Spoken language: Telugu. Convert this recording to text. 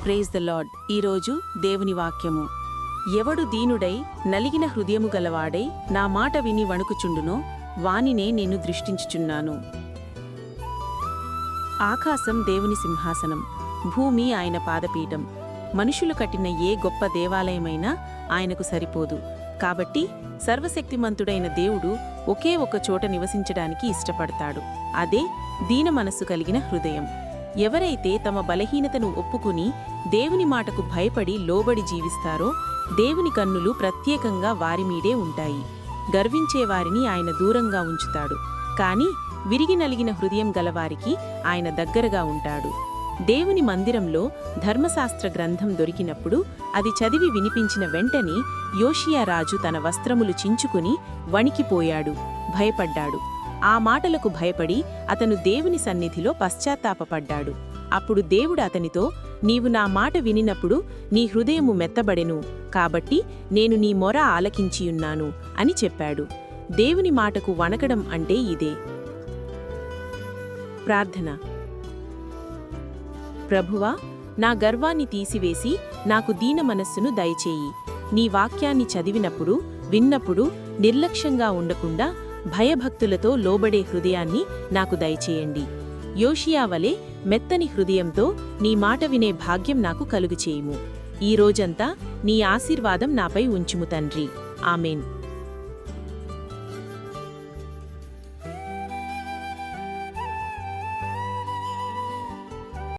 Praise the lord. ఈరోజు దేవుని వాక్యము. ఎవడు దీనుడై నలిగిన హృదయము గలవాడై నా మాట విని వణుకుచుండునో వానినే నేను దృష్టించుచున్నాను. ఆకాశం దేవుని సింహాసనం, భూమి ఆయన పాదపీఠం. మనుషులు కట్టిన ఏ గొప్ప దేవాలయమైనా ఆయనకు సరిపోదు. కాబట్టి సర్వశక్తిమంతుడైన దేవుడు ఒకే ఒక చోట నివసించడానికి ఇష్టపడతాడు. అదే దీన మనస్సు కలిగిన హృదయం. ఎవరైతే తమ బలహీనతను ఒప్పుకుని దేవుని మాటకు భయపడి లోబడి జీవిస్తారో దేవుని కన్నులు ప్రత్యేకంగా వారిమీదే ఉంటాయి. గర్వించేవారిని ఆయన దూరంగా ఉంచుతాడు, కాని విరిగి నలిగిన హృదయం గలవారికి ఆయన దగ్గరగా ఉంటాడు. దేవుని మందిరంలో ధర్మశాస్త్ర గ్రంథం దొరికినప్పుడు అది చదివి వినిపించిన వెంటనే యోషియా రాజు తన వస్త్రములు చించుకుని వణికిపోయాడు, భయపడ్డాడు. ఆ మాటలకు భయపడి అతను దేవుని సన్నిధిలో పశ్చాత్తాపపడ్డాడు. అప్పుడు దేవుడు అతనితో, నీవు నా మాట వినినప్పుడు నీ హృదయము మెత్తబడెను, కాబట్టి నేను నీ మొర ఆలకించియున్నాను అని చెప్పాడు. దేవుని మాటకు వణకడం అంటే ఇదే. ప్రార్థన. ప్రభువా, నా గర్వాన్ని తీసివేసి నాకు దీన మనస్సును దయచేయి. నీ వాక్యాన్ని చదివినప్పుడు విన్నప్పుడు నిర్లక్ష్యంగా ఉండకుండా భయభక్తులతో లోబడే హృదయాన్ని నాకు దయచేయండి. యోషియా వలె మెత్తని హృదయంతో నీ మాట వినే భాగ్యం నాకు కలుగుచేయుము. ఈ రోజంతా నీ ఆశీర్వాదం నాపై ఉంచుము తండ్రి. ఆమేన్.